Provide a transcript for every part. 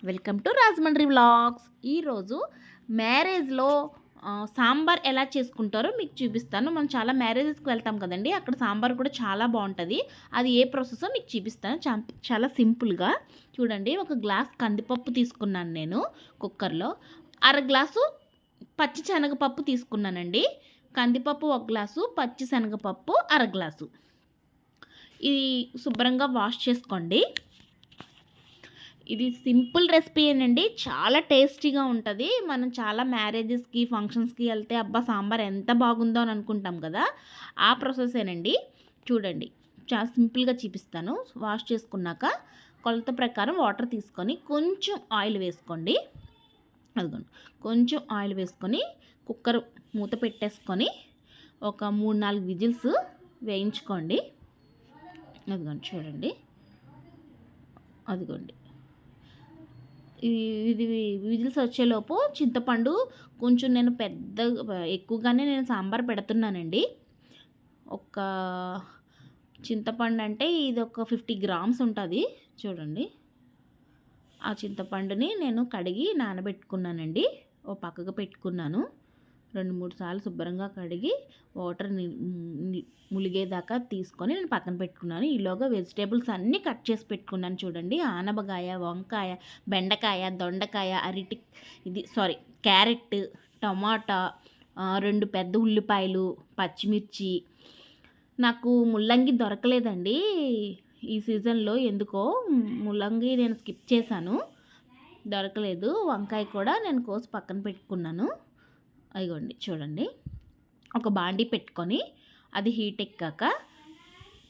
Welcome to Rajahmundry vlogs. ఈరోజు మ్యారేజ్లో సాంబార్ ఎలా చేసుకుంటారో మీకు చూపిస్తాను. మనం చాలా మ్యారేజెస్కి వెళ్తాం కదండి, అక్కడ సాంబార్ కూడా చాలా బాగుంటుంది. అది ఏ ప్రాసెసో మీకు చూపిస్తాను. చాలా సింపుల్గా చూడండి. ఒక గ్లాస్ కందిపప్పు తీసుకున్నాను నేను కుక్కర్లో. గ్లాసు పచ్చి శనగపప్పు తీసుకున్నానండి. కందిపప్పు 1 గ్లాసు, పచ్చి శనగపప్పు గ్లాసు. ఇది శుభ్రంగా వాష్ చేసుకోండి. ఇది సింపుల్ రెసిపీ ఏనండి, చాలా టేస్టీగా ఉంటుంది. మనం చాలా మ్యారేజెస్కి ఫంక్షన్స్కి వెళ్తే అబ్బా సాంబార్ ఎంత బాగుందో అని అనుకుంటాం కదా, ఆ ప్రాసెసేనండి. చూడండి, చాలా సింపుల్గా చూపిస్తాను. వాష్ చేసుకున్నాక కొలత ప్రకారం వాటర్ తీసుకొని కొంచెం ఆయిల్ వేసుకోండి. అదిగోండి, కొంచెం ఆయిల్ వేసుకొని కుక్కర్ మూత పెట్టేసుకొని ఒక 3-4 విజిల్స్ వేయించుకోండి. అదిగోండి చూడండి, అదిగోండి. ఇది విజిల్స్ వచ్చేలోపు చింతపండు కొంచెం నేను ఎక్కువగానే నేను సాంబార్ పెడుతున్నానండి. ఒక చింతపండు అంటే ఇది ఒక 50 గ్రామ్స్ ఉంటుంది. చూడండి, ఆ చింతపండుని నేను కడిగి నానబెట్టుకున్నానండి. పక్కకు పెట్టుకున్నాను. 2-3 సార్లు శుభ్రంగా కడిగి వాటర్ ములిగేదాకా తీసుకొని నేను పక్కన పెట్టుకున్నాను. ఈలోగా వెజిటేబుల్స్ అన్నీ కట్ చేసి పెట్టుకున్నాను. చూడండి, ఆనపకాయ, వంకాయ, బెండకాయ, దొండకాయ, క్యారెట్, టమాటా, 2 పెద్ద ఉల్లిపాయలు, పచ్చిమిర్చి. నాకు ముల్లంగి దొరకలేదండి ఈ సీజన్లో, ఎందుకో ముల్లంగి నేను స్కిప్ చేశాను, దొరకలేదు. వంకాయ కూడా నేను కోసి పక్కన పెట్టుకున్నాను. అదిగోండి చూడండి, ఒక బాండీ పెట్టుకొని అది హీట్ ఎక్కాక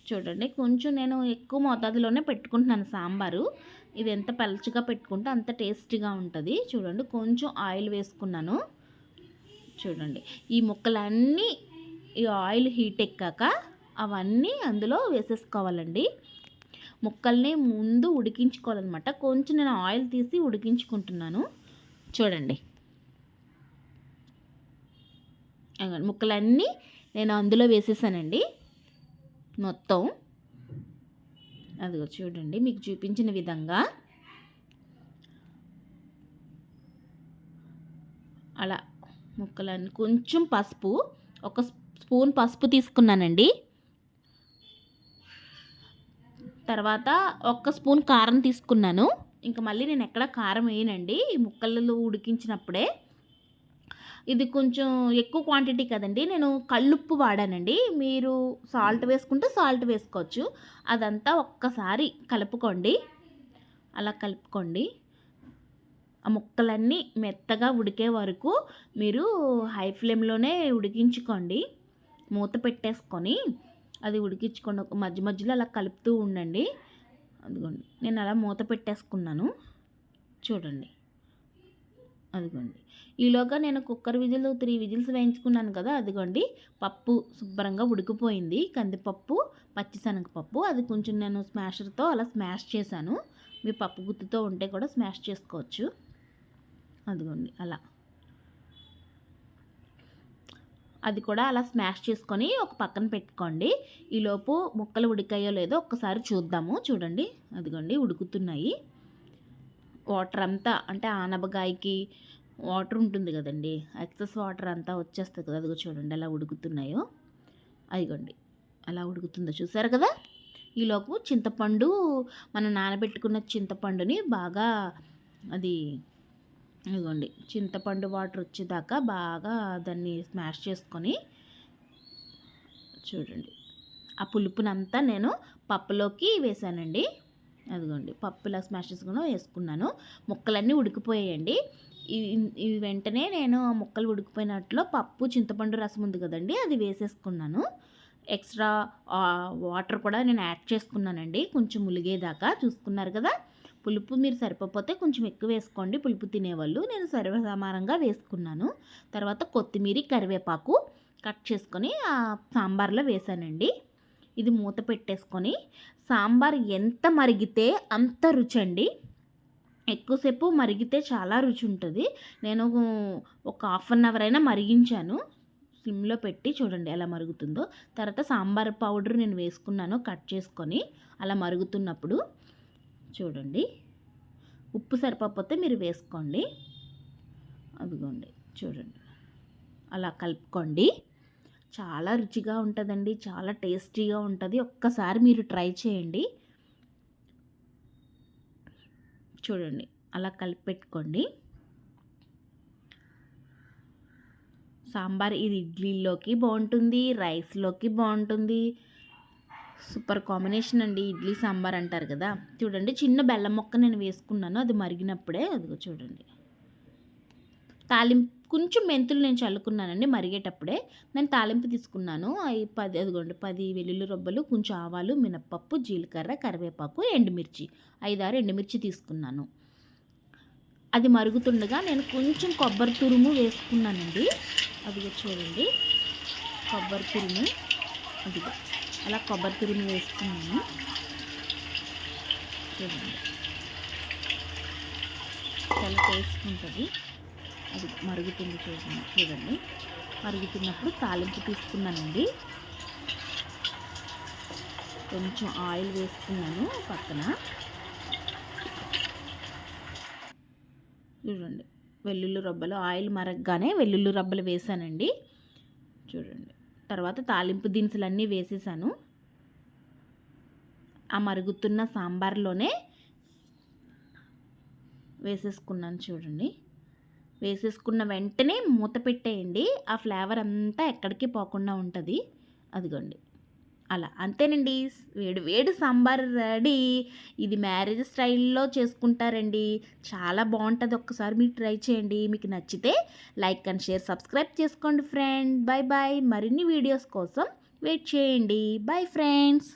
చూడండి, కొంచెం నేను ఎక్కువ మోతాదులోనే పెట్టుకుంటున్నాను సాంబారు. ఇది ఎంత పలుచగా పెట్టుకుంటే అంత టేస్టీగా ఉంటుంది. చూడండి, కొంచెం ఆయిల్ వేసుకున్నాను. చూడండి, ఈ ముక్కలన్నీ ఈ ఆయిల్ హీట్ ఎక్కాక అవన్నీ అందులో వేసేసుకోవాలండి. ముక్కల్ని ముందు ఉడికించుకోవాలన్నమాట. కొంచెం నేను ఆయిల్ తీసి ఉడికించుకుంటున్నాను. చూడండి, ముక్కలన్నీ నేను అందులో వేసేసానండి మొత్తం. అదిగో చూడండి, మీకు చూపించిన విధంగా అలా ముక్కలన్నీ. కొంచెం పసుపు, 1 స్పూన్ పసుపు తీసుకున్నానండి. తర్వాత 1 స్పూన్ కారం తీసుకున్నాను. ఇంకా మళ్ళీ నేను ఎక్కడ కారం వేయనండి ఈ ముక్కలలో ఉడికించినప్పుడే. ఇది కొంచెం ఎక్కువ క్వాంటిటీ కదండి, నేను కల్లుప్పు వాడానండి. మీరు సాల్ట్ వేసుకుంటే సాల్ట్ వేసుకోవచ్చు. అదంతా ఒక్కసారి కలుపుకోండి. అలా కలుపుకోండి. ఆ ముక్కలన్నీ మెత్తగా ఉడికే వరకు మీరు హై ఫ్లేమ్లోనే ఉడికించుకోండి. మూత పెట్టేసుకొని అది ఉడికించుకోండి. ఒక మధ్య మధ్యలో అలా కలుపుతూ ఉండండి. అదిగోండి, నేను అలా మూత పెట్టేసుకున్నాను. చూడండి, అదిగోండి. ఈలోగా నేను కుక్కర్ 3 విజిల్స్ వేయించుకున్నాను కదా, అదిగోండి పప్పు శుభ్రంగా ఉడికిపోయింది. కందిపప్పు, పచ్చిశనగపప్పు, అది కొంచెం నేను స్మాషర్తో అలా స్మాష్ చేశాను. మీ పప్పు గుత్తితో ఉంటే కూడా స్మాష్ చేసుకోవచ్చు. అదిగోండి అలా, అది కూడా అలా స్మాష్ చేసుకొని ఒక పక్కన పెట్టుకోండి. ఈలోపు ముక్కలు ఉడికాయో లేదో ఒక్కసారి చూద్దాము. చూడండి, అదిగోండి ఉడుకుతున్నాయి. వాటర్ అంతా, అంటే ఆనపకాయకి వాటర్ ఉంటుంది కదండి, ఎక్సెస్ వాటర్ అంతా వచ్చేస్తుంది కదా. అదిగో చూడండి ఎలా ఉడుకుతున్నాయో. అదిగోండి అలా ఉడుకుతుందో చూసారు కదా. ఈలోపు చింతపండు, మనం నానబెట్టుకున్న చింతపండుని బాగా ఇదిగోండి చింతపండు వాటర్ వచ్చేదాకా బాగా దాన్ని స్మాష్ చేసుకొని చూడండి, ఆ పులుపునంతా నేను పప్పులోకి వేసానండి. అదిగోండి పప్పు ఇలా స్మాష్ చేసుకుని వేసుకున్నాను. ముక్కలన్నీ ఉడికిపోయాయండి. ఈ వెంటనే నేను ముక్కలు ఉడికిపోయినట్లో పప్పు, చింతపండు రసం ఉంది కదండి, అది వేసేసుకున్నాను. ఎక్స్ట్రా వాటర్ కూడా నేను యాడ్ చేసుకున్నానండి, కొంచెం ములిగేదాకా. చూసుకున్నారు కదా. పులుపు మీరు సరిపోతే కొంచెం ఎక్కువ వేసుకోండి, పులుపు తినేవాళ్ళు. నేను సర్వసమానంగా వేసుకున్నాను. తర్వాత కొత్తిమీర, కరివేపాకు కట్ చేసుకొని ఆ సాంబార్లో వేసానండి. ఇది మూత పెట్టేసుకొని సాంబార్ ఎంత మరిగితే అంత రుచి అండి. ఎక్కువసేపు మరిగితే చాలా రుచి ఉంటుంది. నేను ఒక 1/2 అవర్ అయినా మరిగించాను సిమ్లో పెట్టి. చూడండి ఎలా మరుగుతుందో. తర్వాత సాంబార్ పౌడర్ నేను వేసుకున్నాను కట్ చేసుకొని. అలా మరుగుతున్నప్పుడు చూడండి ఉప్పు సరిపోతే మీరు వేసుకోండి. అదిగోండి చూడండి, అలా కలుపుకోండి. చాలా రుచిగా ఉంటుందండి, చాలా టేస్టీగా ఉంటుంది. ఒక్కసారి మీరు ట్రై చేయండి. చూడండి, అలా కలిపి పెట్టుకోండి. సాంబార్ ఇది ఇడ్లీలోకి బాగుంటుంది, రైస్లోకి బాగుంటుంది. సూపర్ కాంబినేషన్ అండి, ఇడ్లీ సాంబార్ అంటారు కదా. చూడండి, చిన్న బెల్లం ముక్క నేను వేసుకున్నాను, అది మరిగినప్పుడే. అదిగో చూడండి, తాలింపు కొంచెం మెంతులు నేను చల్లుకున్నానండి మరిగేటప్పుడే. నేను తాలింపు తీసుకున్నాను. అవి 10, అదిగోండి 10 వెల్లుల్లి రొబ్బలు, కొంచెం ఆవాలు, మినప్పప్పు, జీలకర్ర, కరివేపాకు, ఎండుమిర్చి, 5-6 ఎండుమిర్చి తీసుకున్నాను. అది మరుగుతుండగా నేను కొంచెం కొబ్బరి తురుము వేసుకున్నానండి. అదిగో చూడండి, కొబ్బరి తురుము, అదిగో అలా కొబ్బరి తురుము వేసుకున్నాను. చూడండి, చాలా టేస్ట్ ఉంటుంది. అది మరుగుతుంది చూడండి. మరుగుతున్నప్పుడు తాలింపు తీసుకున్నానండి. కొంచెం ఆయిల్ వేసుకున్నాను పక్కన. చూడండి, వెల్లుల్లి రబ్బలు, ఆయిల్ మరగగానే వెల్లుల్లి రబ్బలు వేసానండి. చూడండి, తర్వాత తాలింపు దినుసులన్నీ వేసేసాను. ఆ మరుగుతున్న సాంబార్లోనే వేసేసుకున్నాను. చూడండి, వేసేసుకున్న వెంటనే మూత పెట్టేయండి. ఆ ఫ్లేవర్ అంతా ఎక్కడికి పోకుండా ఉంటుంది. అదిగోండి, అలా అంతేనండి, వేడి వేడి సాంబార్ రెడీ. ఇది మ్యారేజ్ స్టైల్లో చేసుకుంటారండి, చాలా బాగుంటుంది. ఒక్కసారి మీరు ట్రై చేయండి. మీకు నచ్చితే లైక్ అండ్ షేర్, సబ్స్క్రైబ్ చేసుకోండి ఫ్రెండ్. Bye bye. మరిన్ని వీడియోస్ కోసం వెయిట్ చేయండి. Bye friends.